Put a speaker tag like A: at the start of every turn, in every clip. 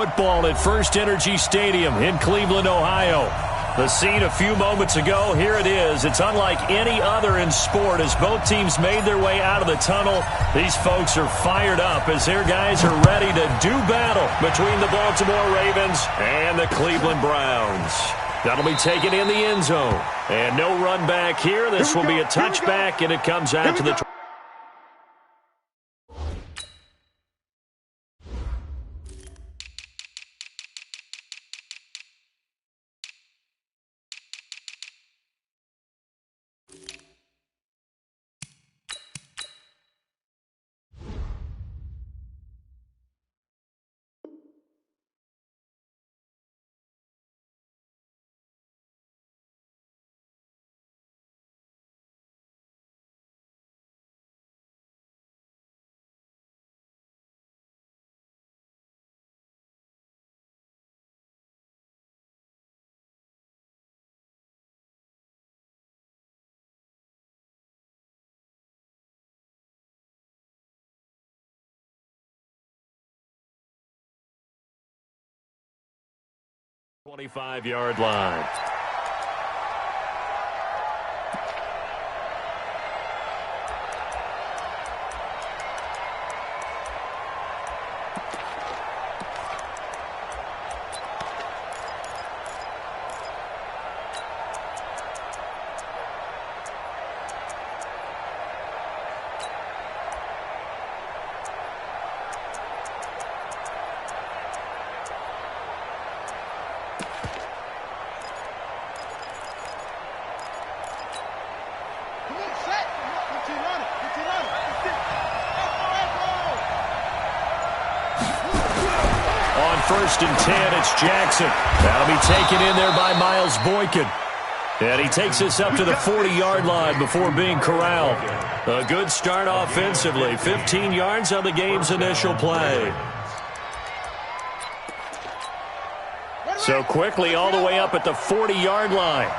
A: football at First Energy Stadium in Cleveland, Ohio. The scene a few moments ago, here it is. It's unlike any other in sport as both teams made their way out of the tunnel. These folks are fired up as their guys are ready to do battle between the Baltimore Ravens and the Cleveland Browns. That'll be taken in the end zone. And no run back here. This will be a touchback, and it comes out to the 25-yard line. First and 10, it's Jackson. That'll be taken in there by Miles Boykin. And he takes us up to the 40-yard line before being corralled. A good start offensively. 15 yards on the game's initial play. So quickly all the way up at the 40-yard line.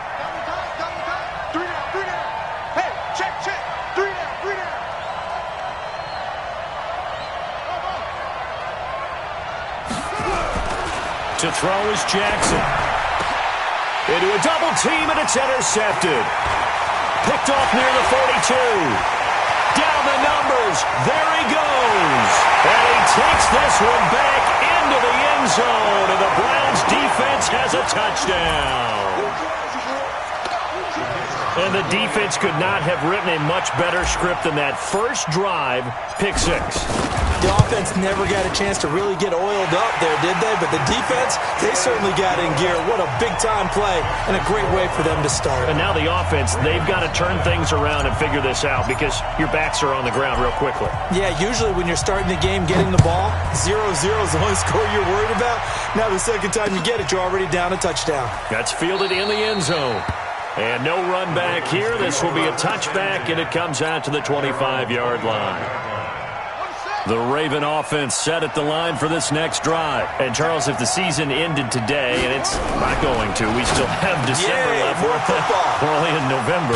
A: To throw is Jackson. Into a double team, and it's intercepted. Picked off near the 42. Down the numbers. There he goes. And he takes this one back into the end zone, and the Browns defense has a touchdown. And the defense could not have written a much better script than that first drive, pick six.
B: The offense never got a chance to really get oiled up there, did they? But the defense, they certainly got in gear. What a big-time play and a great way for them to start.
A: And now the offense, they've got to turn things around and figure this out because your backs are on the ground real quickly.
B: Yeah, usually when you're starting the game getting the ball, 0-0 is the only score you're worried about. Now the second time you get it, you're already down a touchdown.
A: That's fielded in the end zone. And no run back here. This will be a touchback, and it comes out to the 25-yard line. The Raven offense set at the line for this next drive. And, Charles, if the season ended today, and it's not going to, we still have December left. We're only in November.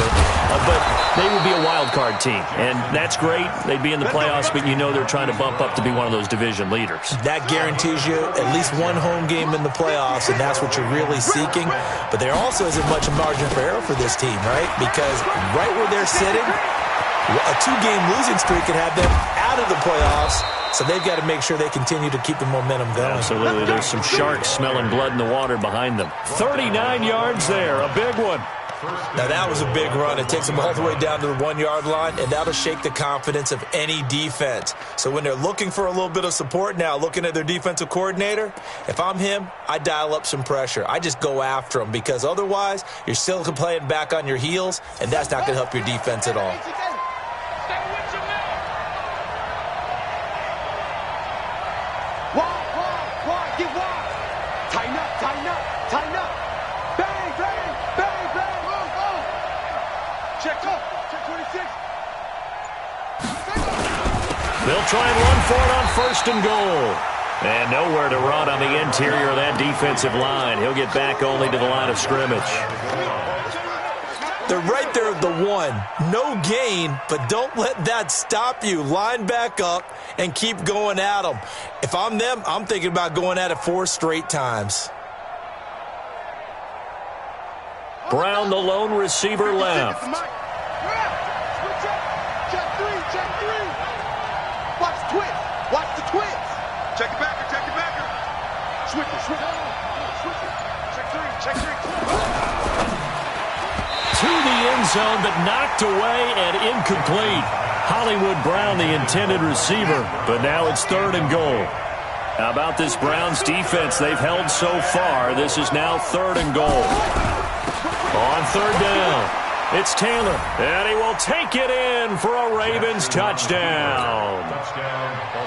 A: But they would be a wild card team. And that's great. They'd be in the playoffs, but you know they're trying to bump up to be one of those division leaders.
B: That guarantees you at least one home game in the playoffs, and that's what you're really seeking. But there also isn't much margin for error for this team, right? Because right where they're sitting, a two-game losing streak could have them out of the playoffs, so they've got to make sure they continue to keep the momentum going.
A: Absolutely. There's some sharks smelling blood in the water behind them. 39 yards there, a big one.
B: Now, that was a big run. It takes them all the way down to the 1-yard line, and that'll shake the confidence of any defense. So when they're looking for a little bit of support now, looking at their defensive coordinator, if I'm him, I dial up some pressure. I just go after them because otherwise you're still playing back on your heels, and that's not going to help your defense at all.
A: They'll try and run for it on first and goal. And nowhere to run on the interior of that defensive line. He'll get back only to the line of scrimmage.
B: They're right there at the 1. No gain, but don't let that stop you. Line back up and keep going at them. If I'm them, I'm thinking about going at it 4 straight times.
A: Brown, the lone receiver, left.
C: Check 3, check 3. Watch the twist. Watch the twist. Check the backer, check the backer. Switch it, switch it. Switch it. Check 3, check 3.
A: To the end zone, but knocked away and incomplete. Hollywood Brown, the intended receiver, but now it's 3rd and goal. How about this Browns defense? They've held so far. This is now 3rd and goal. On 3rd down, it's Taylor, and he will take it in for a Ravens touchdown.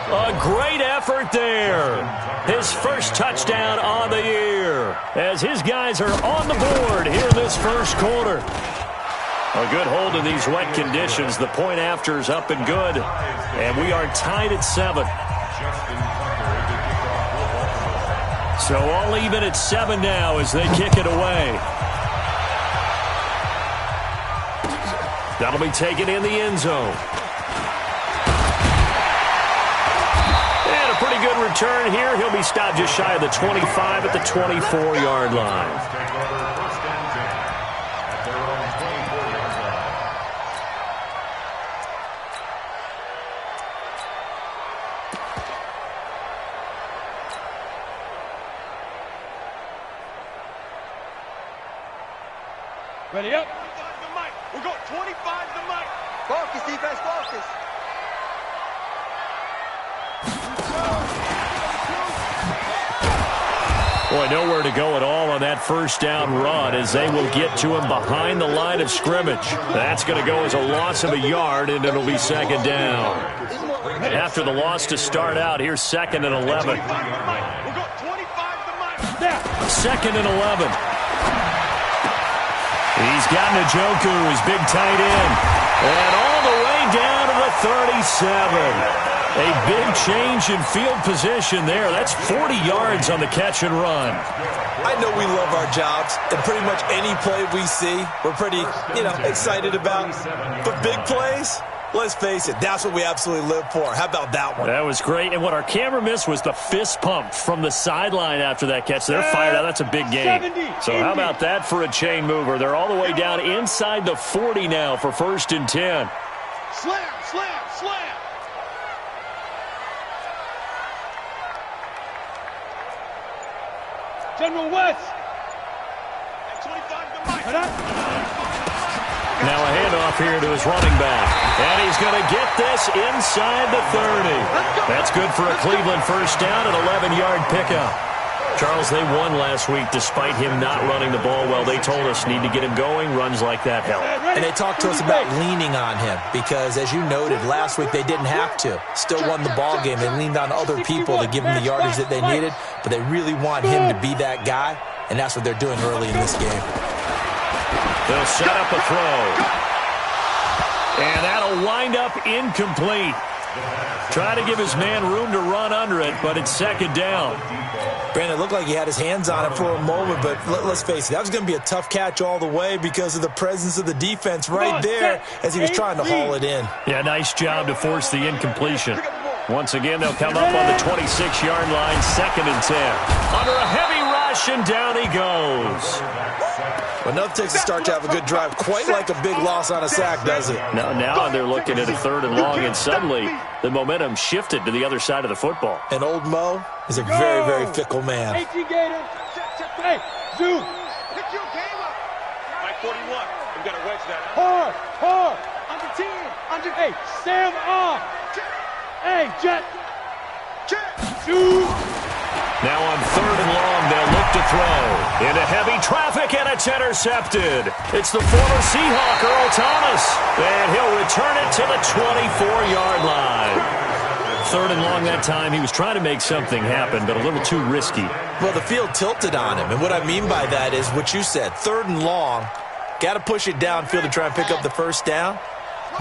A: A great effort there. His first touchdown on the year, as his guys are on the board here in this first quarter. A good hold in these wet conditions. The point after is up and good, and we are tied at 7. So all even at 7 now as they kick it away. That'll be taken in the end zone. And a pretty good return here. He'll be stopped just shy of the 25 at the 24-yard line.
C: Ready up. We're going 25 to Mike. Focus, defense, focus.
A: Boy, nowhere to go at all on that first down run as they will get to him behind the line of scrimmage. That's going to go as a loss of a yard, and it'll be 2nd down. After the loss to start out, here's 2nd and 11.
C: We're going 25 to Mike.
A: 2nd and 11. He's got Njoku, his big tight end, and all the way down to the 37. A big change in field position there. That's 40 yards on the catch and run.
B: I know we love our jobs, and pretty much any play we see, we're pretty, excited about. But big plays, let's face it, that's what we absolutely live for. How about that one?
A: That was great. And what our camera missed was the fist pump from the sideline after that catch. They're fired out. That's a big game. So how about that for a chain mover? They're all the way down inside the 40 now for 1st and 10.
C: Slam, slam, slam. General West. 25 to Mike.
A: Now a handoff here to his running back. And he's going to get this inside the 30. That's good for a Cleveland first down, an 11-yard pickup. Charles, they won last week despite him not running the ball well. They told us need to get him going. Runs like that help.
B: And they talked to us about leaning on him because, as you noted, last week they didn't have to. Still won the ball game. They leaned on other people to give them the yardage that they needed, but they really want him to be that guy, and that's what they're doing early in this game.
A: They'll set up a throw. And that'll wind up incomplete. Try to give his man room to run under it, but it's 2nd down.
B: Brandon, it looked like he had his hands on it for a moment, but let's face it, that was going to be a tough catch all the way because of the presence of the defense right there as he was trying to haul it in.
A: Yeah, nice job to force the incompletion. Once again, they'll come up on the 26-yard line, 2nd and 10. Under a heavy rush, and down he goes.
B: Well, enough takes a start to have a good drive. Quite like a big loss on a sack, does it?
A: Now they're looking at a 3rd and long, and suddenly the momentum shifted to the other side of the football.
B: And old Mo is a very, very fickle man.
C: 18 Gator. Hey, Zoo. Pick your game up. Mike 41. We've got to wedge that. Hard. Under 10. Under. Hey, Sam off. Hey, Jet. Zoo.
A: Now on 3rd and long, they'll look to throw. Into heavy traffic, and it's intercepted. It's the former Seahawk, Earl Thomas. And he'll return it to the 24-yard line. 3rd and long that time. He was trying to make something happen, but a little too risky.
B: Well, the field tilted on him, and what I mean by that is what you said. 3rd and long, got to push it downfield to try and pick up the first down.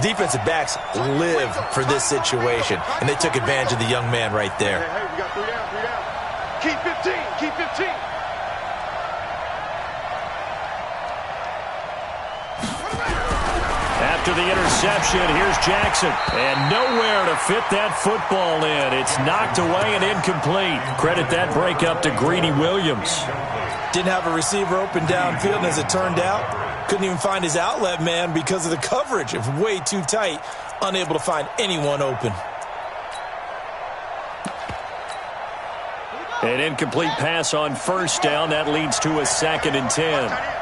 B: Defensive backs live for this situation, and they took advantage of the young man right there.
C: Hey, we got 3 down. Keep 15. Keep 15.
A: after the interception. Here's Jackson. And nowhere to fit that football in. It's knocked away and incomplete. Credit that break up to Greedy Williams.
B: Didn't have a receiver open downfield, and as it turned out, couldn't even find his outlet man because of the coverage. It was way too tight, unable to find anyone open.
A: An incomplete pass on first down. That leads to a 2nd and 10.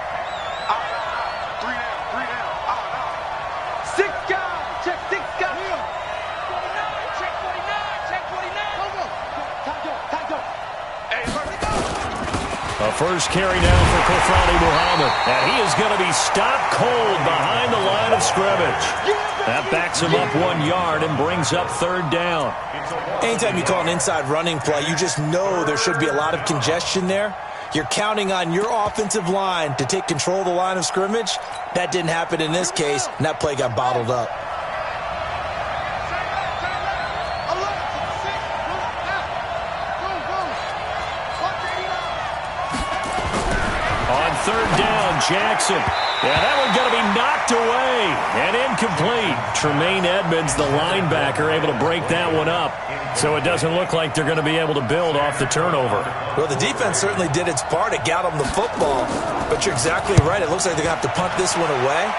A: A first carry now for Kofrani Muhammad. And he is going to be stopped cold behind the line of scrimmage. That backs him up 1 yard and brings up 3rd down.
B: Anytime you call an inside running play, you just know there should be a lot of congestion there. You're counting on your offensive line to take control of the line of scrimmage. That didn't happen in this case, and that play got bottled up.
A: On 3rd down, Jackson. Yeah, that one's going to be knocked away and incomplete. Tremaine Edmonds, the linebacker, able to break that one up. So it doesn't look like they're going to be able to build off the turnover.
B: Well, the defense certainly did its part. It got them the football. But you're exactly right. It looks like they're going to have to punt this one away.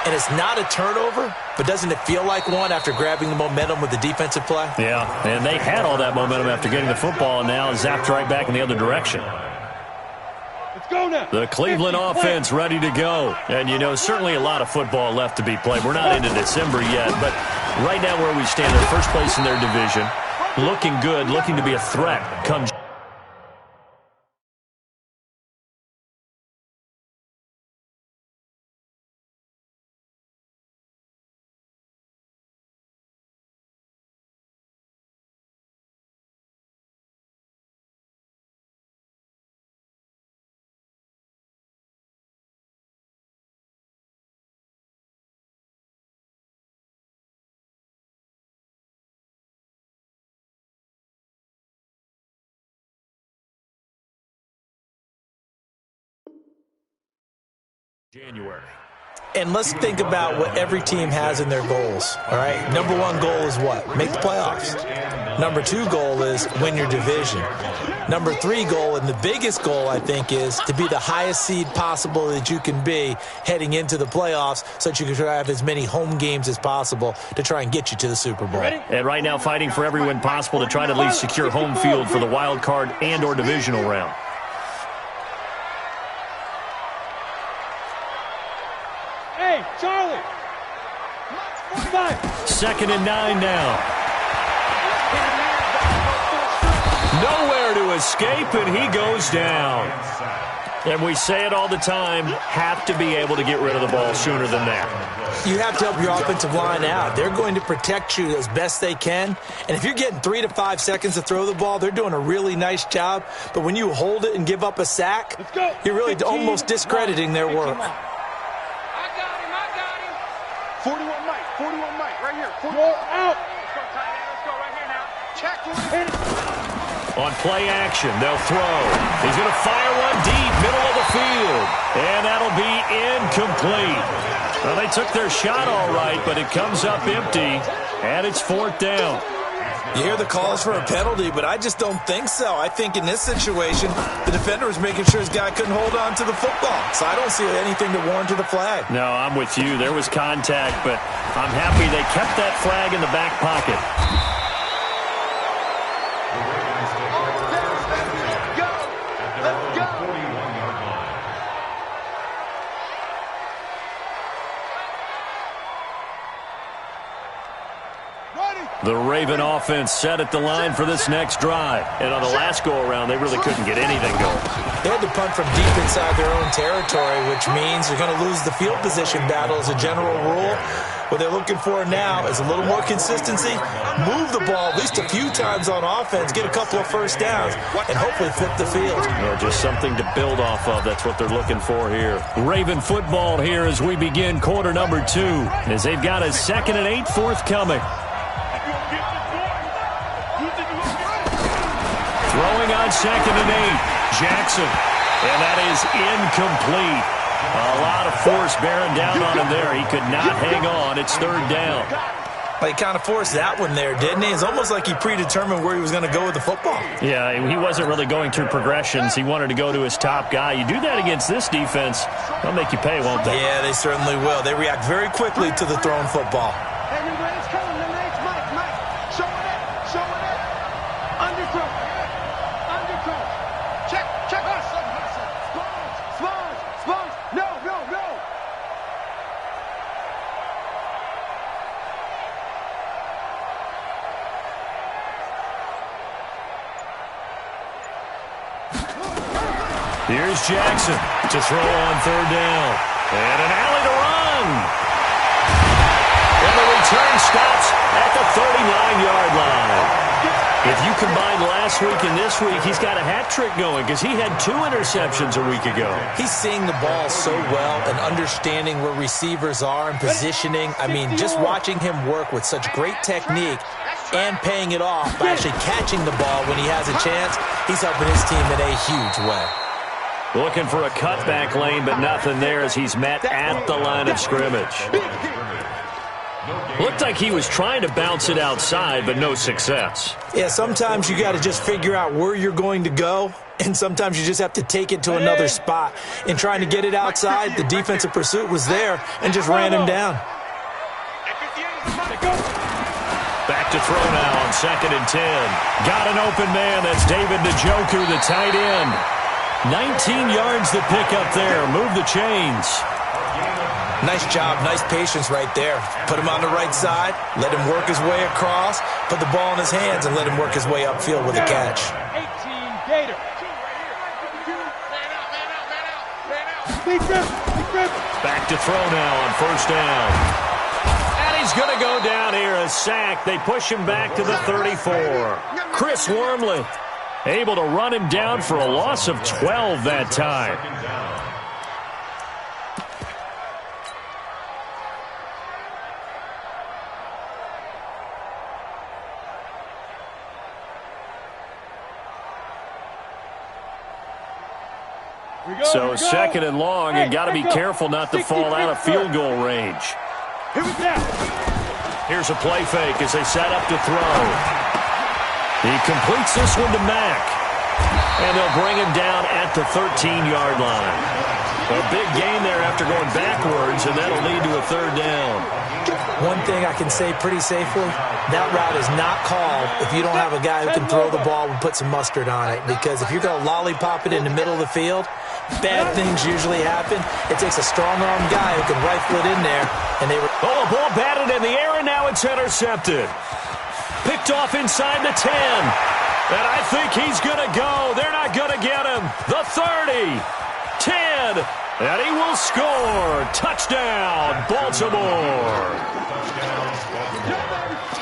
B: And it's not a turnover, but doesn't it feel like one after grabbing the momentum with the defensive play?
A: Yeah, and they had all that momentum after getting the football and now zapped right back in the other direction. The Cleveland offense ready to go. And, you know, certainly a lot of football left to be played. We're not into December yet, but right now where we stand, they're first place in their division. Looking good, looking to be a threat come January.
B: And let's think about what every team has in their goals, all right? Number 1 goal is what? Make the playoffs. Number 2 goal is win your division. Number 3 goal, and the biggest goal, I think, is to be the highest seed possible that you can be heading into the playoffs so that you can try to have as many home games as possible to try and get you to the Super Bowl.
A: And right now fighting for every win possible to try to at least secure home field for the wild card and or divisional round.
C: Charlie.
A: 2nd and 9 now. Nowhere to escape, and he goes down. And we say it all the time, have to be able to get rid of the ball sooner than that.
B: You have to help your offensive line out. They're going to protect you as best they can. And if you're getting 3 to 5 seconds to throw the ball, they're doing a really nice job. But when you hold it and give up a sack, you're really almost discrediting their work.
C: 41 Mike, right here. 41 out. Let's go, tight end. Let's go right here now. Check.
A: On play action, they'll throw. He's going to fire one deep, middle of the field. And that'll be incomplete. Well, they took their shot all right, but it comes up empty, and it's 4th down.
B: You hear the calls for a penalty, but I just don't think so. I think in this situation, the defender was making sure his guy couldn't hold on to the football. So I don't see anything to warrant to the flag.
A: No, I'm with you. There was contact, but I'm happy they kept that flag in the back pocket. The Raven offense set at the line for this next drive. And on the last go-around, they really couldn't get anything going.
B: They had to punt from deep inside their own territory, which means you're going to lose the field position battle as a general rule. What they're looking for now is a little more consistency, move the ball at least a few times on offense, get a couple of first downs, and hopefully flip the field.
A: Well, just something to build off of. That's what they're looking for here. Raven football here as we begin quarter number 2, as they've got a 2nd and 8 forthcoming. Throwing on 2nd and 8, Jackson. And that is incomplete. A lot of force bearing down on him there. He could not hang on. It's third down.
B: Well, he kind of forced that one there, didn't he? It's almost like he predetermined where he was going to go with the football.
A: Yeah, he wasn't really going through progressions. He wanted to go to his top guy. You do that against this defense, they'll make you pay, won't they?
B: Yeah, they certainly will. They react very quickly to the thrown football.
C: Hey, number 8's coming. Number 8's Mike. Showing it. Underthrow. Check. Smalls. No.
A: Here's Jackson to throw on third down. And an alley to run. And the return stops at the 39-yard line. If you combine last week and this week, he's got a hat trick going because he had 2 interceptions a week ago.
B: He's seeing the ball so well and understanding where receivers are and positioning. I mean, just watching him work with such great technique and paying it off by actually catching the ball when he has a chance, he's helping his team in a huge way.
A: Looking for a cutback lane, but nothing there as he's met at the line of scrimmage. Looked like he was trying to bounce it outside, but no success.
B: Yeah, sometimes you got to just figure out where you're going to go, and sometimes you just have to take it to another spot. In trying to get it outside, the defensive pursuit was there and just ran him down.
A: Back to throw now on 2nd and 10. Got an open man. That's David Njoku, the tight end. 19 yards to pick up there. Move the chains.
B: Nice job, nice patience right there. Put him on the right side, let him work his way across, put the ball in his hands, and let him work his way upfield with a catch.
C: 18 Gator.
A: Back to throw now on 1st down. And he's going to go down here, a sack. They push him back to the 34. Chris Wormley able to run him down for a loss of 12 that time. So 2nd and long, you got to be careful not to fall out of field goal range. Here's a play fake as they set up to throw. He completes this one to Mack. And they'll bring him down at the 13-yard line. A big gain there after going backwards, and that'll lead to a 3rd down.
B: One thing I can say pretty safely, that route is not called if you don't have a guy who can throw the ball and put some mustard on it. Because if you're going to lollipop it in the middle of the field, bad things usually happen. It takes a strong-armed guy who can rifle it in there. And they were
A: the ball batted in the air, and now it's intercepted. Picked off inside the 10. And I think he's going to go. They're not going to get him. The 30, 10, and he will score. Touchdown, Baltimore.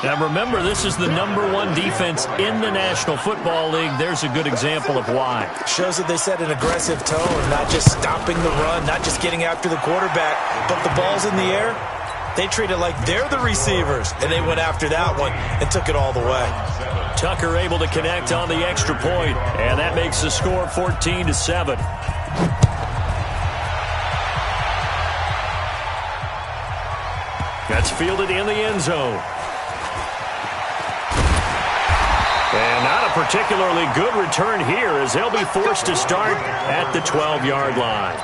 A: Now remember, this is the #1 defense in the National Football League. There's a good example of why.
B: Shows that they set an aggressive tone, not just stopping the run, not just getting after the quarterback, but the ball's in the air. They treat it like they're the receivers, and they went after that one and took it all the way.
A: Tucker able to connect on the extra point, and that makes the score 14-7. That's fielded in the end zone. And not a particularly good return here as they'll be forced to start at the 12-yard line.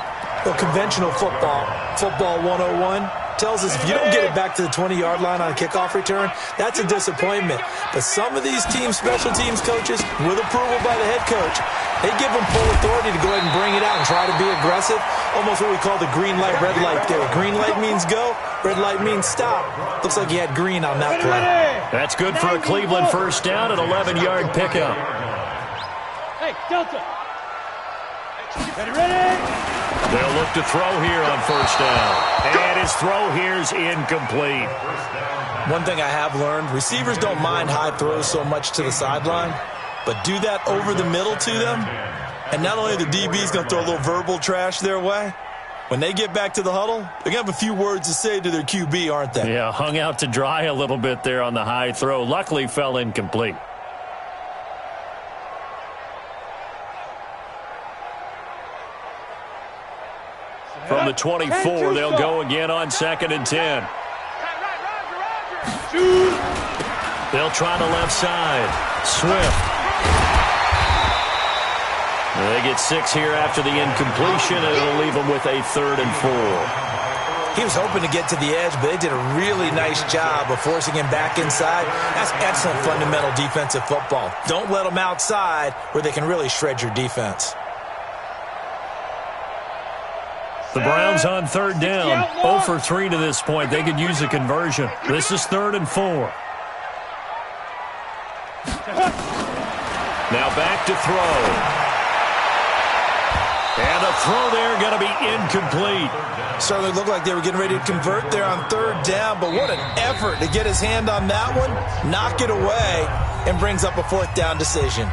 B: Well, conventional football 101, tells us if you don't get it back to the 20-yard line on a kickoff return, that's a disappointment. But some of these team special teams coaches, with approval by the head coach, they give them full authority to go ahead and bring it out and try to be aggressive. Almost what we call the green light, red light theory. Green light means go, red light means stop. Looks like he had green on that play.
A: That's good for a Cleveland first down, an 11-yard pickup.
C: Hey, Delta. Ready?
A: They'll look to throw here on first down. And his throw here's incomplete.
B: One thing I have learned, receivers don't mind high throws so much to the sideline, but do that over the middle to them, and not only the DB's going to throw a little verbal trash their way, when they get back to the huddle, they're going to have a few words to say to their QB, aren't they?
A: Yeah, hung out to dry a little bit there on the high throw. Luckily fell incomplete. From the 24, they'll go again on 2nd and 10. They'll try the left side. Swift. They get 6 here after the incompletion, and it'll leave them with a 3rd and 4.
B: He was hoping to get to the edge, but they did a really nice job of forcing him back inside. That's excellent fundamental defensive football. Don't let them outside where they can really shred your defense.
A: The Browns on 3rd down, 0 for 3 to this point. They could use a conversion. This is 3rd and 4. Now back to throw. And the throw there going to be incomplete.
B: Certainly looked like they were getting ready to convert there on 3rd down, but what an effort to get his hand on that one, knock it away, and brings up a 4th down decision.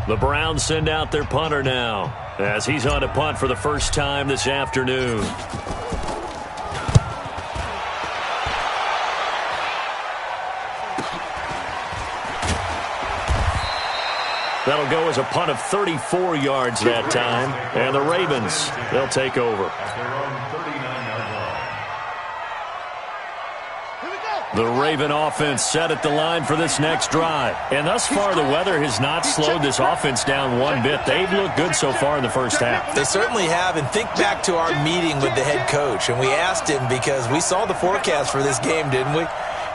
A: The Browns send out their punter now, as he's on to punt for the first time this afternoon. That'll go as a punt of 34 yards that time, and the Ravens, they'll take over. The Raven offense set at the line for this next drive. And thus far, the weather has not slowed this offense down one bit. They've looked good so far in the first half.
B: They certainly have. And think back to our meeting with the head coach. And we asked him, because we saw the forecast for this game, didn't we?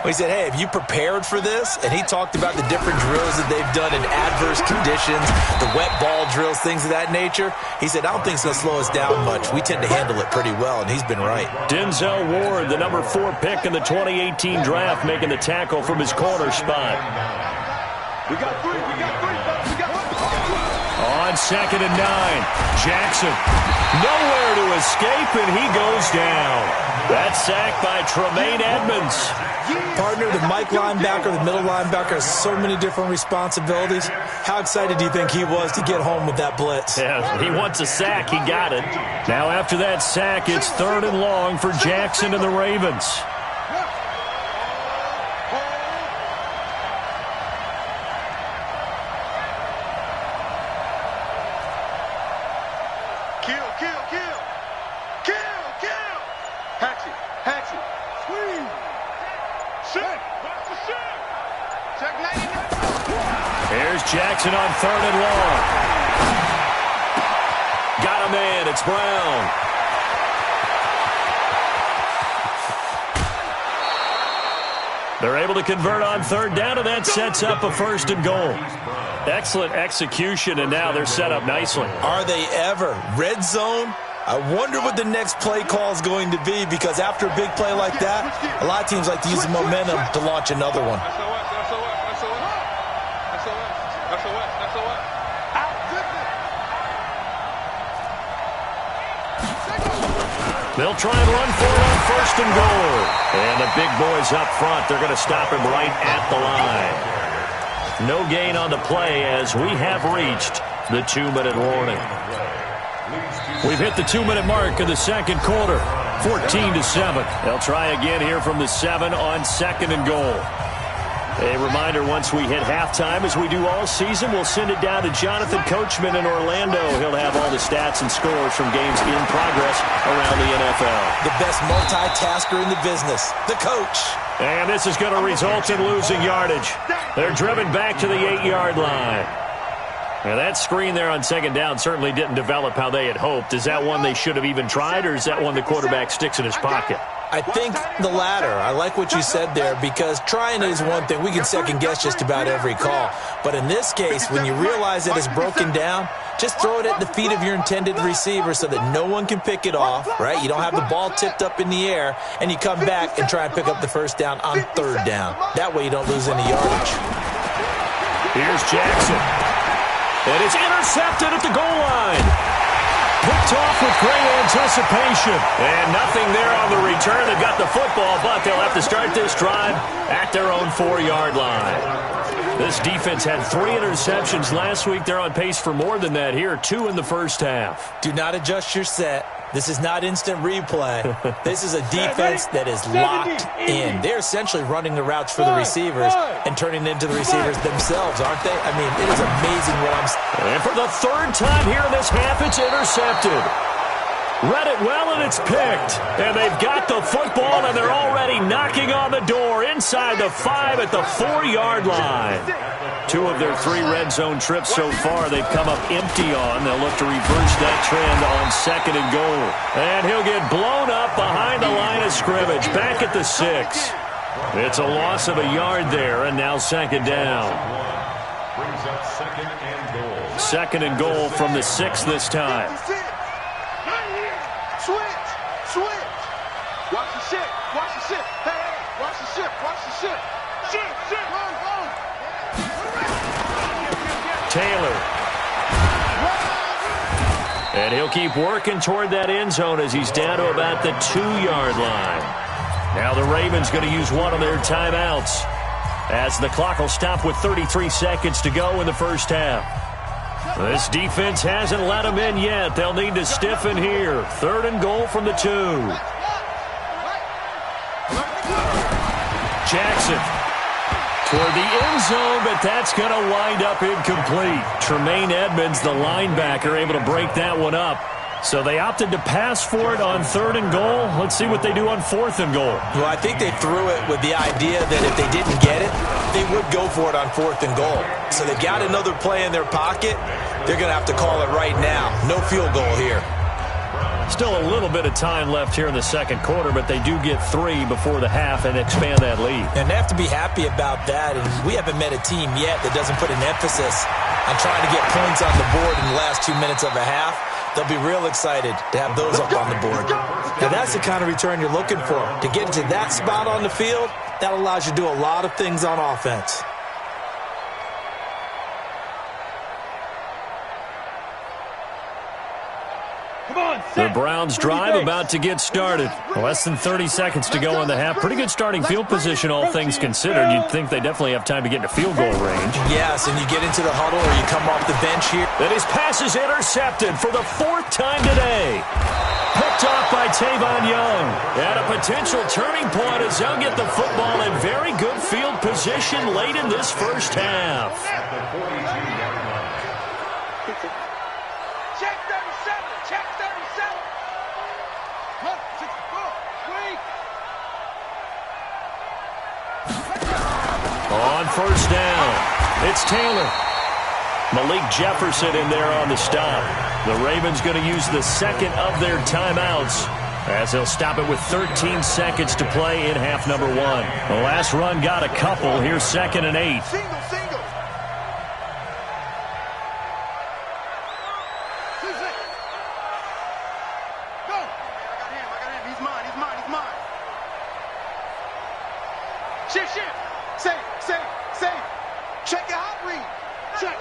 B: We said, hey, have you prepared for this? And he talked about the different drills that they've done in adverse conditions, the wet ball drills, things of that nature. He said, I don't think it's going to slow us down much. We tend to handle it pretty well, and he's been right.
A: Denzel Ward, the number 4 pick in the 2018 draft, making the tackle from his corner spot.
C: We got 3.
A: On 2nd and 9, Jackson. Nowhere to escape, and he goes down. That sack by Tremaine Edmonds.
B: Partner, the Mike linebacker, the middle linebacker, has so many different responsibilities. How excited do you think he was to get home with that blitz?
A: Yeah, he wants a sack. He got it. Now after that sack, it's 3rd and long for Jackson and the Ravens. Here's Jackson on 3rd and long. Got a man. It's Brown. They're able to convert on 3rd down, and that sets up a 1st and goal. Excellent execution, and now they're set up nicely.
B: Are they ever? Red zone? I wonder what the next play call is going to be, because after a big play like that, a lot of teams like to use the momentum to launch another one.
A: They'll try and run for it on 1st and goal. And the big boys up front, they're going to stop him right at the line. No gain on the play as we have reached the 2-minute warning. We've hit the 2-minute mark in the 2nd quarter, 14-7. They'll try again here from the 7 on 2nd and goal. A reminder, once we hit halftime, as we do all season, we'll send it down to Jonathan Coachman in Orlando. He'll have all the stats and scores from games in progress around the NFL.
B: The best multitasker in the business, the coach.
A: And this is going to result in losing yardage. They're driven back to the 8-yard line. Now, that screen there on 2nd down certainly didn't develop how they had hoped. Is that one they should have even tried, or is that one the quarterback sticks in his pocket?
B: I think the latter. I like what you said there, because trying it is one thing. We can second-guess just about every call. But in this case, when you realize that it's broken down, just throw it at the feet of your intended receiver so that no one can pick it off, right? You don't have the ball tipped up in the air, and you come back and try and pick up the 1st down on 3rd down. That way you don't lose any yardage.
A: Here's Jackson. And it's intercepted at the goal line. Picked off with great anticipation. And nothing there on the return. They've got the football, but they'll have to start this drive at their own 4-yard line. This defense had 3 interceptions last week. They're on pace for more than that here, 2 in the first half.
B: Do not adjust your set. This is not instant replay. This is a defense that is locked in. They're essentially running the routes for the receivers and turning into the receivers themselves, aren't they? I mean, it is amazing what I'm seeing.
A: And for the 3rd time here in this half, it's intercepted. Read it well, and it's picked. And they've got the football, and they're already knocking on the door inside the 5 at the 4-yard line. 2 of their 3 red zone trips so far they've come up empty on. They'll look to reverse that trend on 2nd and goal. And he'll get blown up behind the line of scrimmage, back at the 6. It's a loss of a yard there, and now 2nd down.
D: Brings up 2nd and goal.
A: 2nd and goal from the 6 this time.
C: Switch. Watch the shit. Hey, watch the shit. Shit. Run.
A: Taylor. And he'll keep working toward that end zone as he's down to about the 2-yard line. Now the Ravens going to use one of their timeouts as the clock will stop with 33 seconds to go in the first half. This defense hasn't let them in yet. They'll need to stiffen here. 3rd and goal from the 2. Jackson toward the end zone, but that's going to wind up incomplete. Tremaine Edmonds, the linebacker, able to break that one up. So they opted to pass for it on 3rd and goal. Let's see what they do on 4th and goal.
B: Well, I think they threw it with the idea that if they didn't get it, they would go for it on 4th and goal. So they've got another play in their pocket. They're going to have to call it right now. No field goal here.
A: Still a little bit of time left here in the 2nd quarter, but they do get 3 before the half and expand that lead.
B: And they have to be happy about that. And we haven't met a team yet that doesn't put an emphasis on trying to get points on the board in the last 2 minutes of a half. They'll be real excited to have those up on the board. Now, that's the kind of return you're looking for. To get into that spot on the field, that allows you to do a lot of things on offense.
A: The Browns drive about to get started. Less than 30 seconds to go in the half. Pretty good starting field position, all things considered. You'd think they definitely have time to get into field goal range.
B: Yes, and you get into the huddle or you come off the bench here.
A: And his pass is intercepted for the 4th time today. Picked off by Tavon Young. At a potential turning point as they'll get the football in very good field position late in this first half.
C: Check 37. Check 37. Look, 64. Weak.
A: On 1st down, it's Taylor. Malik Jefferson in there on the stop. The Ravens going to use the 2nd of their timeouts as they'll stop it with 13 seconds to play in half number 1. The last run got a couple. Here's 2nd and 8.
C: Single. Go. I got him. He's mine. Shift. Safe. Check your hot read. Check.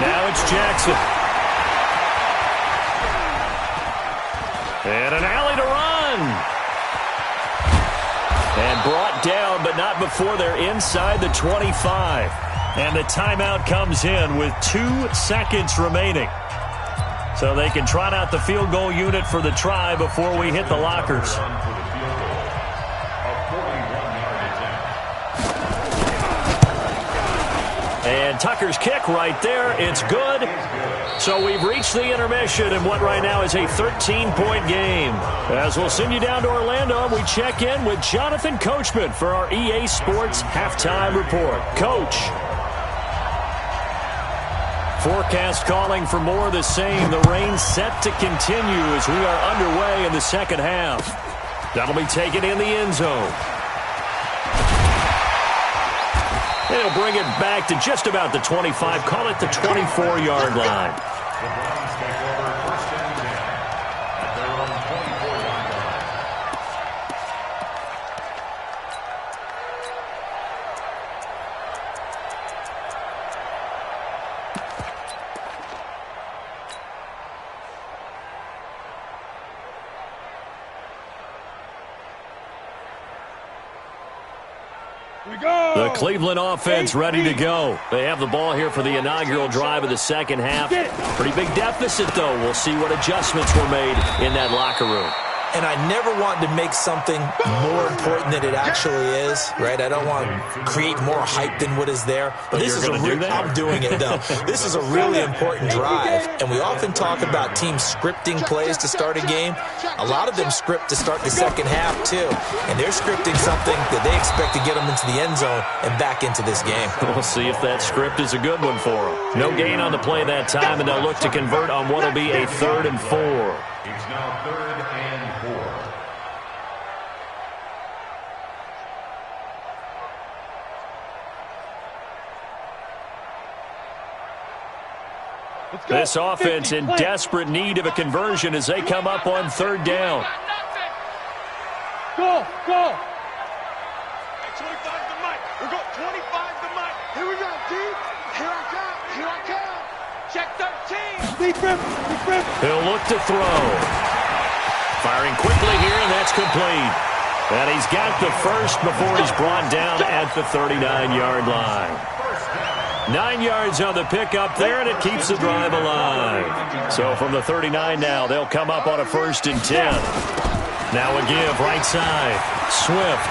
A: Now it's Jackson. And an alley to run. And brought down, but not before they're inside the 25. And the timeout comes in with 2 seconds remaining. So they can trot out the field goal unit for the try before we hit the lockers. And Tucker's kick right there. It's good. So we've reached the intermission in what right now is a 13-point game. As we'll send you down to Orlando, we check in with Jonathan Coachman for our EA Sports Halftime Report. Coach. Forecast calling for more of the same. The rain set to continue as we are underway in the 2nd half. That'll be taken in the end zone. They'll bring it back to just about the 25. Call it the 24-yard line. The Cleveland offense ready to go. They have the ball here for the inaugural drive of the second half. Pretty big deficit, though. We'll see what adjustments were made in that locker room.
B: And I never want to make something more important than it actually is, right? I don't want to create more hype than what is there. But this is I'm doing it, though. This is a really important drive. And we often talk about teams scripting plays to start a game. A lot of them script to start the second half, too. And they're scripting something that they expect to get them into the end zone and back into this game.
A: We'll see if that script is a good one for them. No gain on the play that time, and they'll look to convert on what will be a 3rd and 4.
D: It's now 3rd and 4.
A: This offense in desperate need of a conversion as they come up on 3rd down.
C: Go, go. 25 the mic. We go 25 the mic. Here we go, deep. Here I come. Here I come. Check 13. Deep rip. Deep rip.
A: He'll look to throw. Firing quickly here, and that's complete. And he's got the first before he's brought down at the 39-yard line. 9 yards on the pickup there, and it keeps the drive alive. So from the 39 now, they'll come up on a 1st and 10. Now a give right side. Swift.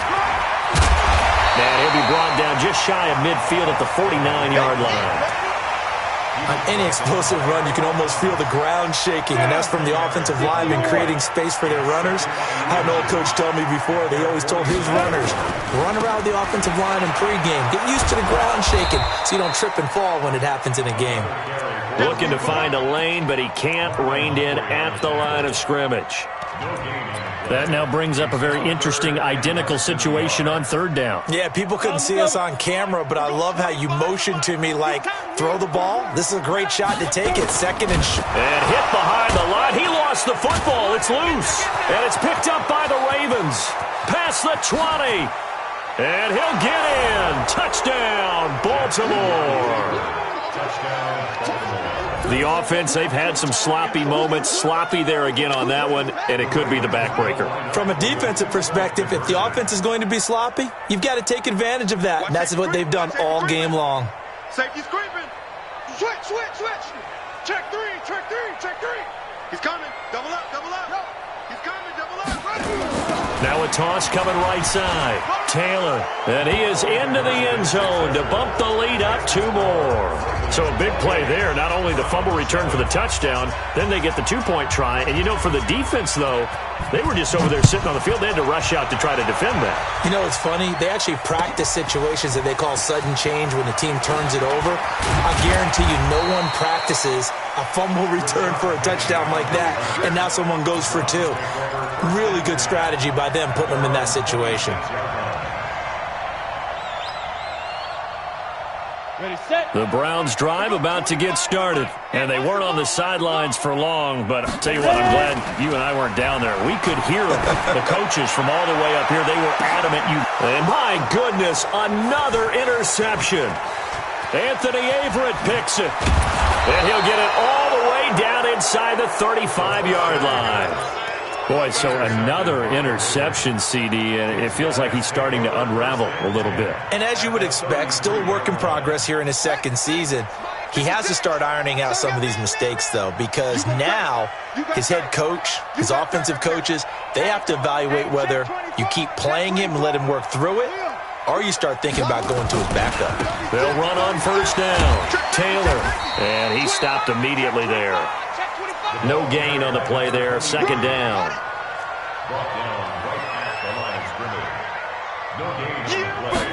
A: And he'll be brought down just shy of midfield at the 49-yard line.
B: On any explosive run, you can almost feel the ground shaking, and that's from the offensive linemen creating space for their runners. I had an old coach tell me before, they always told his runners, run around the offensive line in pregame. Get used to the ground shaking so you don't trip and fall when it happens in a game.
A: Looking to find a lane, but he can't rein in at the line of scrimmage. That now brings up a very interesting identical situation on 3rd down.
B: Yeah, people couldn't see us on camera, but I love how you motioned to me like, throw the ball. This is a great shot to take it. 2nd and
A: And hit behind the line. He lost the football. It's loose. And it's picked up by the Ravens. Past the 20. And he'll get in. Touchdown, Baltimore. The offense, they've had some sloppy moments. Sloppy there again on that one, and it could be the backbreaker.
B: From a defensive perspective, if the offense is going to be sloppy, you've got to take advantage of that. And that's what they've done all game long.
C: Safety's creeping. Switch, switch, switch. Check 3, check 3, check 3. He's coming. Double up, double up. He's coming, double up. Right.
A: Now a toss coming right side. Taylor, and he is into the end zone to bump the lead up 2 more. So a big play there. Not only the fumble return for the touchdown, then they get the 2-point try. And, you know, for the defense, though, they were just over there sitting on the field. They had to rush out to try to defend that.
B: You know, it's funny. They actually practice situations that they call sudden change when the team turns it over. I guarantee you no one practices a fumble return for a touchdown like that, and now someone goes for 2. Really good strategy by them putting them in that situation.
C: Ready, set.
A: The Browns drive about to get started, and they weren't on the sidelines for long, but I'll tell you what, I'm glad you and I weren't down there. We could hear the coaches from all the way up here. They were adamant. And my goodness, another interception. Anthony Averett picks it, and he'll get it all the way down inside the 35-yard line. Boy, so another interception, CD, and it feels like he's starting to unravel a little bit.
B: And as you would expect, still a work in progress here in his 2nd season. He has to start ironing out some of these mistakes, though, because now his head coach, his offensive coaches, they have to evaluate whether you keep playing him and let him work through it, or you start thinking about going to his backup.
A: They'll run on 1st down. Taylor, and he stopped immediately there. No gain on the play there. 2nd down.
D: Brought down right at the line of scrimmage. No gain on the play.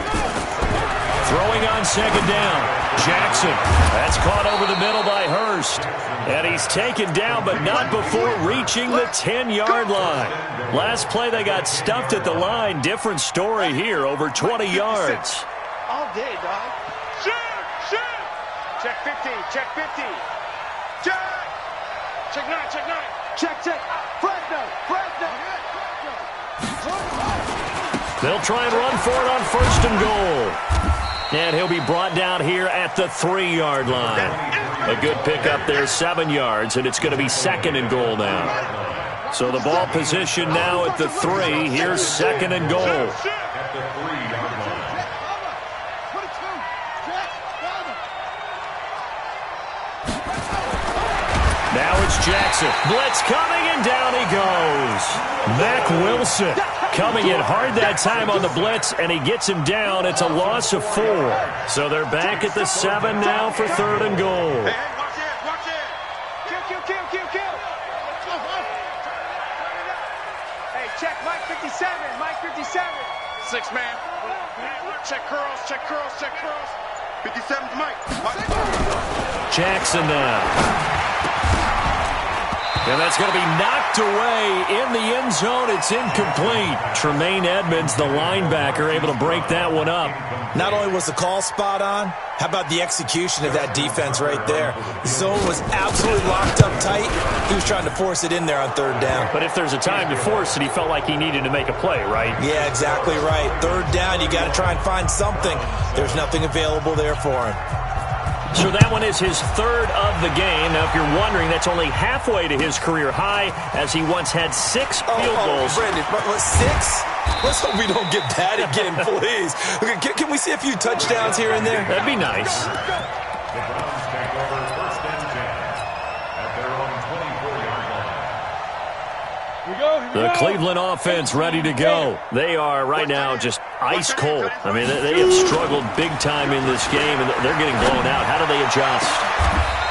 A: Throwing on 2nd down. Jackson. That's caught over the middle by Hurst. And he's taken down, but not before reaching the 10-yard line. Last play, they got stuffed at the line. Different story here, over 20 yards.
C: All day, dog. Shoot, shoot. Check 50, check 50. Check. Check 9, check 9. Check, check. Fresno, Fresno.
A: They'll try and run for it on 1st and goal. And he'll be brought down here at the 3-yard line. A good pickup there, 7 yards, and it's going to be 2nd and goal now. So the ball position now at the 3. Here's 2nd and goal.
D: At the 3-yard line.
A: Now it's Jackson. Blitz coming, and down he goes. Mack Wilson coming in hard that time on the blitz, and he gets him down. It's a loss of 4. So they're back at the 7 now for 3rd and goal.
C: Hey, watch it, watch it. Kill. Hey, check Mike 57, Mike 57.
E: 6 man. Check curls. 57's Mike.
A: Jackson now. And that's going to be knocked away in the end zone. It's incomplete. Tremaine Edmonds, the linebacker, able to break that one up.
B: Not only was the call spot on, how about the execution of that defense right there? The zone was absolutely locked up tight. He was trying to force it in there on 3rd down.
A: But if there's a time to force it, he felt like he needed to make a play, right?
B: Yeah, exactly right. 3rd down, you got to try and find something. There's nothing available there for him.
A: So that one is his 3rd of the game. Now, if you're wondering, that's only halfway to his career high, as he once had 6 field goals.
B: Brandon, 6? Let's hope we don't get that again, please. Okay, can we see a few touchdowns here and there?
A: That'd be nice.
D: The Browns take over 1st and 10 at their own 24-yard line.
A: The Cleveland offense ready to go. They are right now just ice cold. I mean, they have struggled big time in this game, and they're getting blown out. How do they adjust?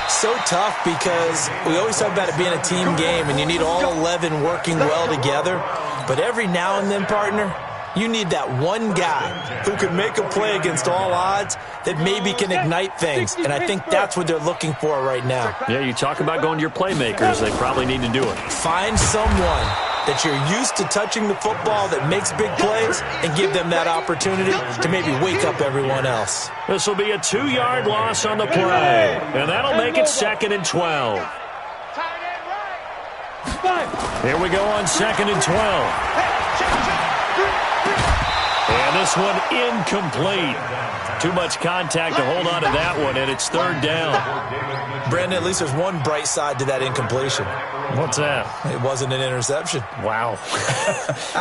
B: So tough, because we always talk about it being a team game, and you need all 11 working well together. But every now and then, partner, you need that one guy who can make a play against all odds that maybe can ignite things. And I think that's what they're looking for right now.
A: Yeah, you talk about going to your playmakers. They probably need to do it.
B: Find someone that you're used to touching the football that makes big plays and give them that opportunity to maybe wake up everyone else.
A: This will be a 2-yard loss on the play, and that'll make it 2nd and 12. Here we go on 2nd and 12. And this one incomplete. Too much contact to hold on to that one, and it's 3rd down.
B: Brandon, at least there's one bright side to that incompletion.
A: What's that?
B: It wasn't an interception.
A: Wow.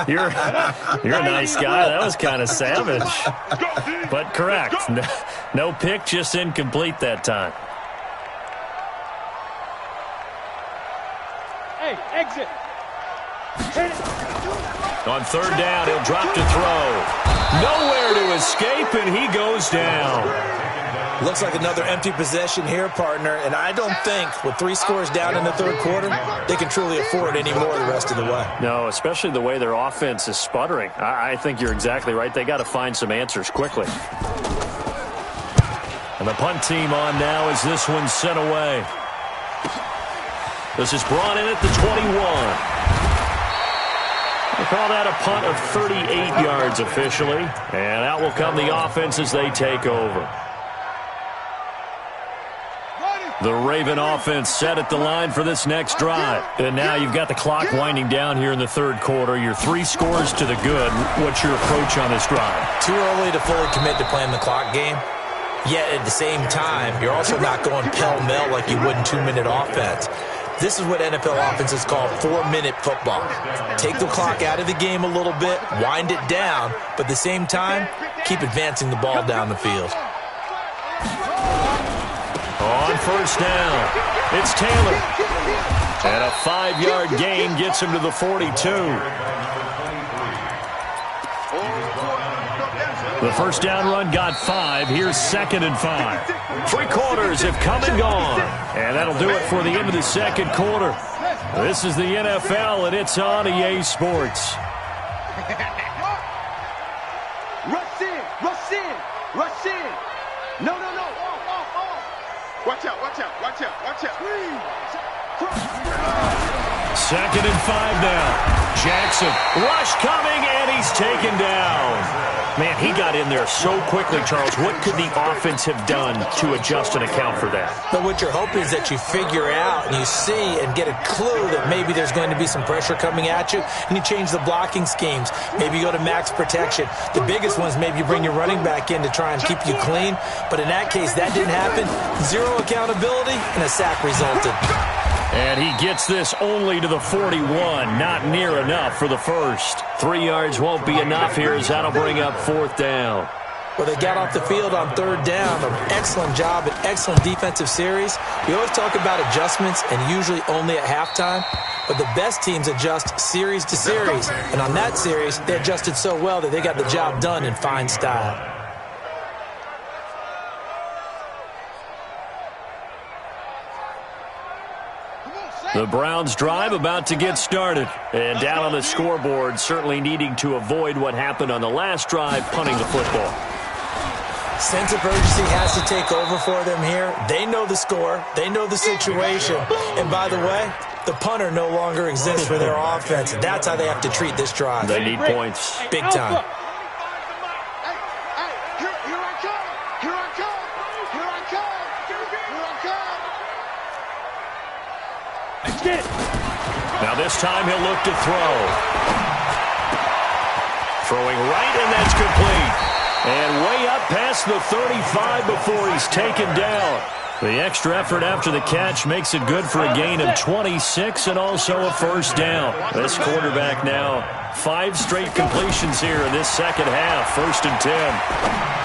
A: You're a nice guy. That was kind of savage. But correct. No pick, just incomplete that time.
C: Hey, exit.
A: On 3rd down, he'll drop to throw. Nowhere to escape, and he goes down.
B: Looks like another empty possession here, partner, and I don't think with 3 scores down in the 3rd quarter, they can truly afford any more the rest of the way.
A: No, especially the way their offense is sputtering. I think you're exactly right. They got to find some answers quickly. And the punt team on now as this one's sent away. This is brought in at the 21. They call that a punt of 38 yards officially. And out will come the offense as they take over. The Raven offense set at the line for this next drive. And now you've got the clock winding down here in the 3rd quarter. You're 3 scores to the good. What's your approach on this drive?
B: Too early to fully commit to playing the clock game. Yet at the same time, you're also not going pell-mell like you would in 2-minute offense. This is what NFL offenses call 4-minute football. Take the clock out of the game a little bit, wind it down, but at the same time, keep advancing the ball down the field.
A: On 1st down, it's Taylor. And a 5-yard gain gets him to the 42. The 1st down run got 5. Here's 2nd and 5. 3 quarters have come and gone. And that'll do it for the end of the 2nd quarter. This is the NFL, and it's on EA Sports.
C: Rush in, rush in, rush in. No. Watch out.
A: 2nd and 5 now. Jackson, rush coming, and he's taken down. Man, he got in there so quickly, Charles. What could the offense have done to adjust and account for that?
B: But what you're hoping is that you figure out and you see and get a clue that maybe there's going to be some pressure coming at you, and you change the blocking schemes. Maybe you go to max protection. The biggest one is maybe you bring your running back in to try and keep you clean. But in that case, that didn't happen. 0 accountability, and a sack resulted.
A: And he gets this only to the 41. Not near enough for the first. 3 yards won't be enough here as that'll bring up 4th down.
B: Well, they got off the field on third down. An excellent job, an excellent defensive series. We always talk about adjustments and usually only at halftime, but the best teams adjust series to series. And on that series, they adjusted so well that they got the job done in fine style.
A: The Browns drive about to get started. And down on the scoreboard, certainly needing to avoid what happened on the last drive, punting the football.
B: Sense of urgency has to take over for them here. They know the score. They know the situation. And by the way, the punter no longer exists for their offense. And that's how they have to treat this drive.
A: They need points.
B: Big time.
A: Now this time he'll look to throw. Throwing right, and that's complete. And way up past the 35 before he's taken down. The extra effort after the catch makes it good for a gain of 26 and also a first down. This quarterback now 5 straight completions here in this second half. 1st and 10.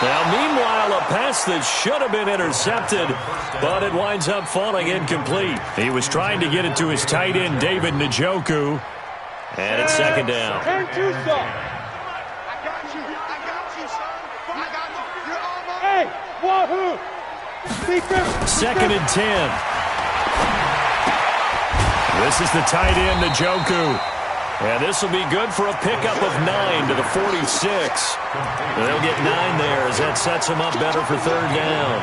A: Now, meanwhile, a pass that should have been intercepted, but it winds up falling incomplete. He was trying to get it to his tight end, David Njoku, and it's 2nd down.
C: Hey, wahoo!
A: 2nd and 10. This is the tight end, Njoku. And this will be good for a pickup of 9 to the 46. They'll get 9 there as that sets them up better for 3rd down.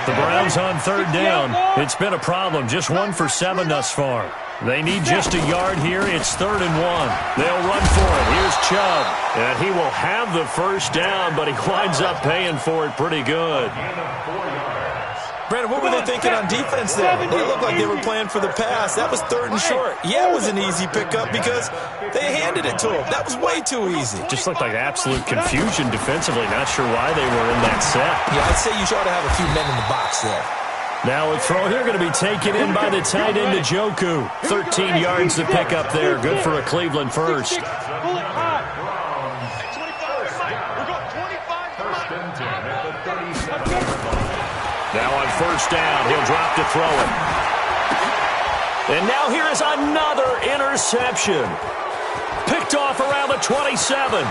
A: The Browns on 3rd down. It's been a problem. Just 1 for 7 thus far. They need just a yard here. It's 3rd and 1. They'll run for it. Here's Chubb. And he will have the first down, but he winds up paying for it pretty good.
B: Brandon, what were they thinking on defense there? They looked like they were playing for the pass. That was 3rd and short. Yeah, it was an easy pickup because they handed it to him. That was way too easy.
A: Just looked like absolute confusion defensively. Not sure why they were in that set.
B: Yeah, I'd say you ought to have a few men in the box there.
A: Now a throw here going to be taken in by the tight end, Njoku. 13 yards to pick up there. Good for a Cleveland first. Now on 1st down, he'll drop to throw it. And now here is another interception. Picked off around the 27.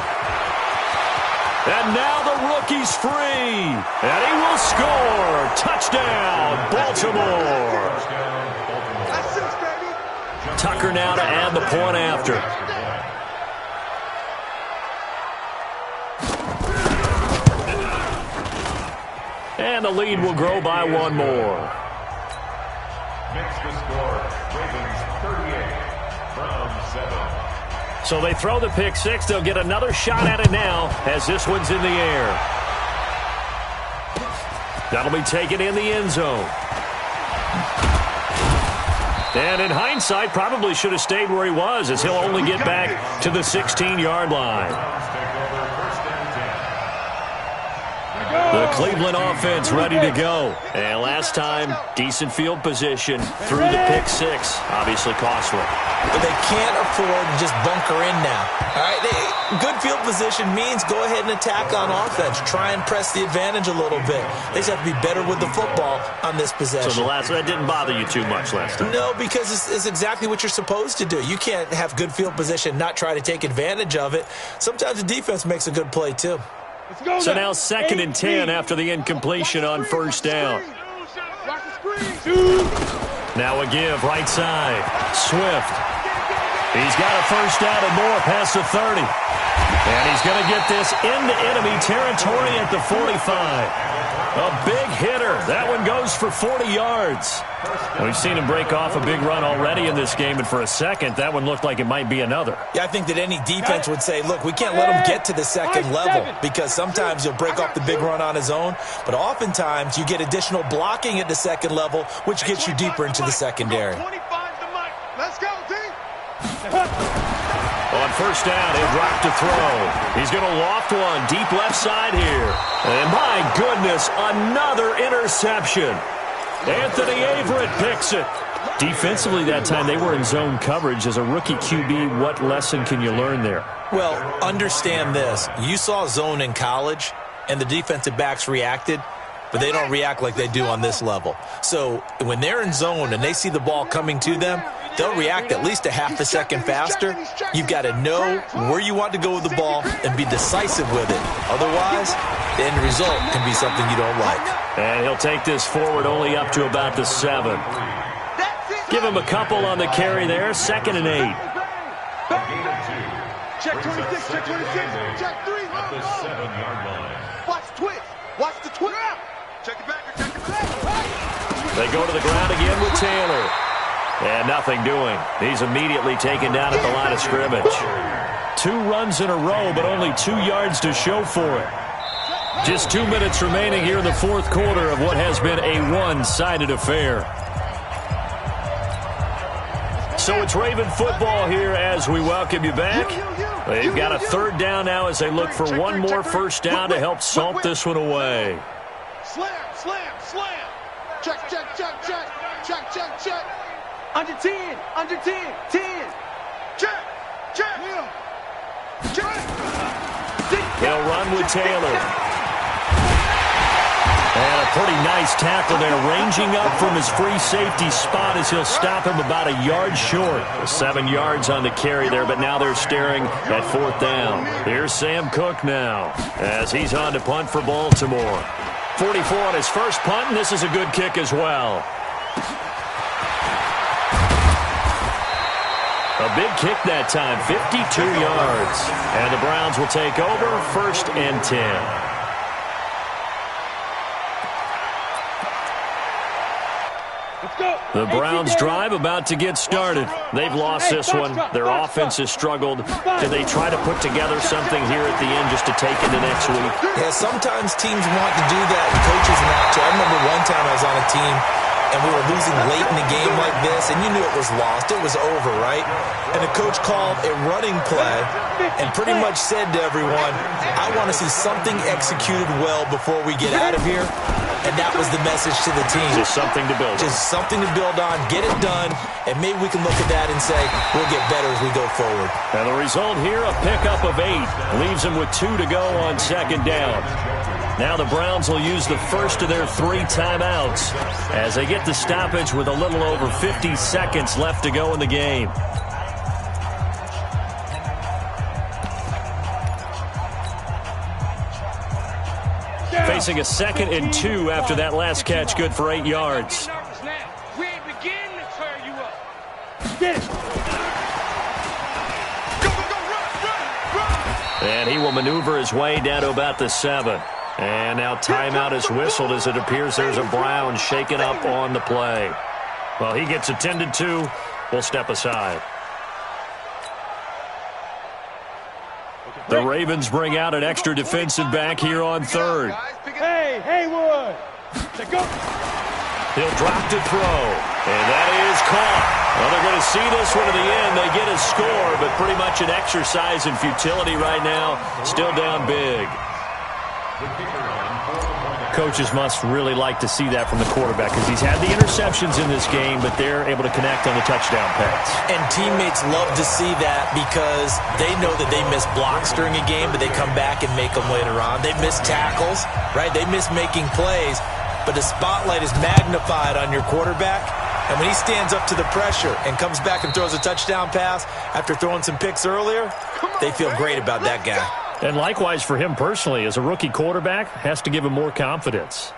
A: And now the rookie's free. And he will score. Touchdown, Baltimore. Tucker now to add the point after. And the lead will grow by 1 more.
D: Next to score, Ravens 38, Browns 7.
A: So they throw the pick 6. They'll get another shot at it now as this one's in the air. That'll be taken in the end zone. And in hindsight, probably should have stayed where he was as he'll only get back to the 16-yard line. The Cleveland offense ready to go. And last time, decent field position through the pick 6. Obviously costly.
B: But they can't afford to just bunker in now. All right, good field position means go ahead and attack on offense. Try and press the advantage a little bit. They just have to be better with the football on this possession.
A: So that didn't bother you too much last time?
B: No, because it's exactly what you're supposed to do. You can't have good field position, not try to take advantage of it. Sometimes the defense makes a good play, too.
A: So now 2nd and 10 after the incompletion on 1st down. Now a give, right side. Swift. He's got a first down and more past the 30. And he's going to get this into enemy territory at the 45. A big hitter. That one goes for 40 yards. We've seen him break off a big run already in this game, and for a second, that one looked like it might be another.
B: Yeah, I think that any defense would say, look, we can't let him get to the second level because sometimes he'll break off the big run on his own, but oftentimes you get additional blocking at the second level, which gets you deeper into the secondary.
C: Let's go, D.
A: On 1st down, he'll drop to throw. He's going to loft one deep left side here. And my goodness, another interception. Anthony Averett picks it. Defensively that time, they were in zone coverage. As a rookie QB, what lesson can you learn there?
B: Well, understand this. You saw zone in college, and the defensive backs reacted, but they don't react like they do on this level. So when they're in zone and they see the ball coming to them, they'll react at least a half a second faster. You've got to know where you want to go with the ball and be decisive with it. Otherwise, the end result can be something you don't like.
A: And he'll take this forward only up to about the 7. Give him a couple on the carry there. 2nd and 8.
C: Check 26, check 26, check 3.
D: At the 7-yard line.
C: Watch twist. Watch the twist. Check the back, check the back.
A: They go to the ground again with Taylor. And nothing doing. He's immediately taken down at the line of scrimmage. 2 runs in a row, but only 2 yards to show for it. Just 2 minutes remaining here in the 4th quarter of what has been a one-sided affair. So it's Raven football here as we welcome you back. They've got a 3rd down now as they look for one more first down to help salt this one away.
C: Slam, slam, slam. Check, check, check, check. Check, check, check. Under 10, under 10, 10. Check, check. Check.
A: They'll run with Taylor. And a pretty nice tackle there, ranging up from his free safety spot as he'll stop him about a yard short. 7 yards on the carry there, but now they're staring at 4th down. Here's Sam Cook now as he's on to punt for Baltimore. 44 on his first punt, and this is a good kick as well. A big kick that time, 52 yards. And the Browns will take over, 1st and 10. The Browns drive about to get started. They've lost this one. Their offense has struggled. Do they try to put together something here at the end just to take into next week?
B: Yeah, sometimes teams want to do that, and coaches want to. I remember one time I was on a team, and we were losing late in the game like this, and you knew it was lost. It was over, right? And the coach called a running play and pretty much said to everyone, I want to see something executed well before we get out of here. And that was the message to the team.
A: Just something to build on.
B: Just something to build on, get it done, and maybe we can look at that and say, we'll get better as we go forward.
A: And the result here, a pickup of 8. Leaves them with 2 to go on 2nd down. Now the Browns will use the first of their 3 timeouts as they get the stoppage with a little over 50 seconds left to go in the game. Facing a 2nd and 2 after that last catch, good for 8 yards.
C: We ain't beginning to tear you up. Get it. Go, go, go, run.
A: And he will maneuver his way down to about the 7. And now timeout is whistled as it appears there's a Brown shaken up on the play. Well, he gets attended to. We'll step aside. The Ravens bring out an extra defensive back here on 3rd.
C: Hey, Haywood. Go.
A: He'll drop to throw. And that is caught. Well, they're going to see this one to the end. They get a score, but pretty much an exercise in futility right now. Still down big. Coaches must really like to see that from the quarterback because he's had the interceptions in this game, but they're able to connect on the touchdown pass.
B: And teammates love to see that because they know that they miss blocks during a game, but they come back and make them later on. They miss tackles, right? They miss making plays, but the spotlight is magnified on your quarterback. And when he stands up to the pressure and comes back and throws a touchdown pass after throwing some picks earlier, they feel great about that guy.
A: And likewise for him personally, as a rookie quarterback, has to give him more confidence.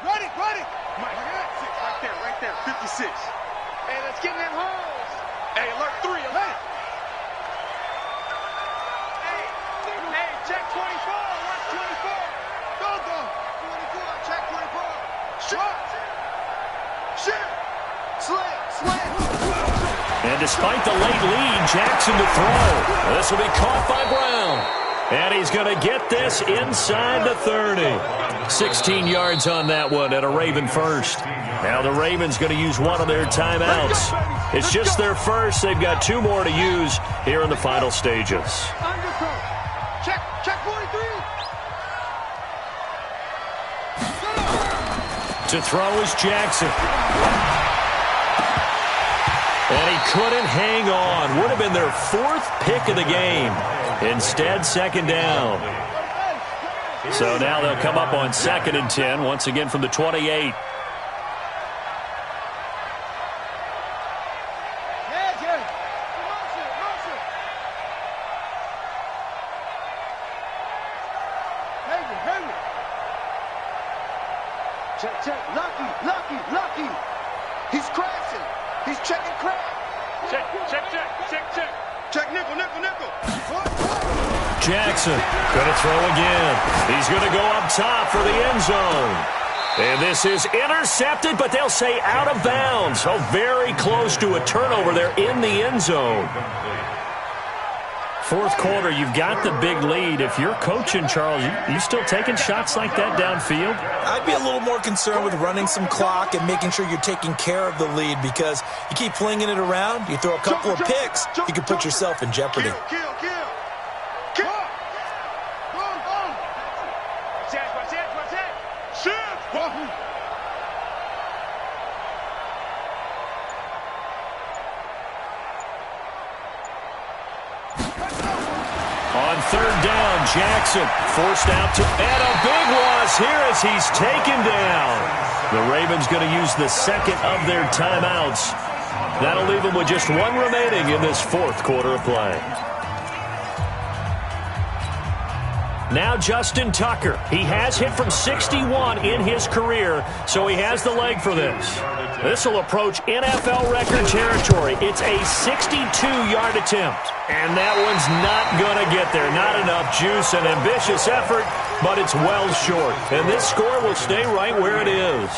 C: Ready. Mike, right there, 56. Hey, let's get in that holes. Hey, alert 3, alert. Hey, check 24, watch 24. Go. 24, check 24. Shit. Slam.
A: And despite the late lead, Jackson to throw. This will be caught by Brown. And he's going to get this inside the 30. 16 yards on that one and a Raven first. Now the Ravens going to use one of their timeouts. It's just their first. They've got 2 more to use here in the final stages. Check 43. To throw is Jackson. And he couldn't hang on. Would have been their 4th pick of the game. Instead, second down. So now they'll come up on 2nd and 10, once again from the 28.
C: Check. Lucky. He's crashing. He's checking crack. Check. Check, nickel.
A: Jackson going to throw again. He's going to go up top for the end zone. And this is intercepted, but they'll say out of bounds. So very close to a turnover there in the end zone. 4th quarter, you've got the big lead. If you're coaching, Charles, you still taking shots like that downfield?
B: I'd be a little more concerned with running some clock and making sure you're taking care of the lead, because you keep flinging it around, you throw a couple of picks, you can put yourself in jeopardy.
C: Kill.
A: On 3rd down, Jackson forced out to, and a big loss here as he's taken down. The Ravens going to use the 2nd of their timeouts. That'll leave them with just 1 remaining in this 4th quarter of play. Now Justin Tucker. He has hit from 61 in his career, so he has the leg for this. This will approach NFL record territory. It's a 62-yard attempt. And that one's not going to get there. Not enough juice and ambitious effort, but it's well short. And this score will stay right where it is.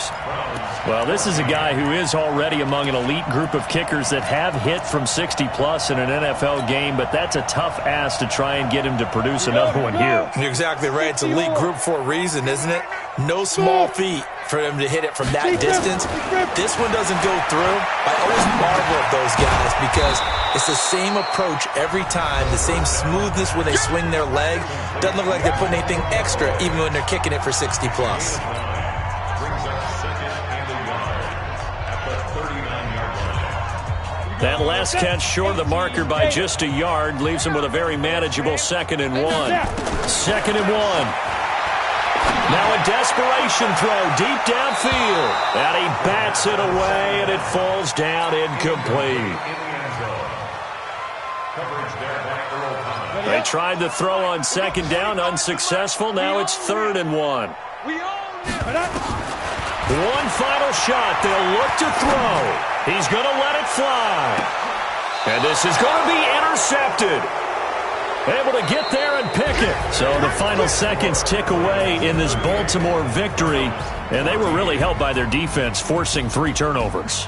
A: Well, this is a guy who is already among an elite group of kickers that have hit from 60-plus in an NFL game, but that's a tough ask to try and get him to produce another one here.
B: You're exactly right. It's elite group for a reason, isn't it? No small feat for him to hit it from that distance. This one doesn't go through. I always marvel at those guys because it's the same approach every time, the same smoothness when they swing their leg. Doesn't look like they're putting anything extra even when they're kicking it for 60-plus.
A: That last catch short of the marker by just a yard leaves him with a very manageable 2nd and 1. 2nd and 1. Now a desperation throw deep downfield. And he bats it away, and it falls down incomplete. They tried to throw on 2nd down, unsuccessful. Now it's 3rd and 1. One final shot. They'll look to throw. He's going to let it fly. And this is going to be intercepted. Able to get there and pick it. So the final seconds tick away in this Baltimore victory. And they were really helped by their defense, forcing 3 turnovers.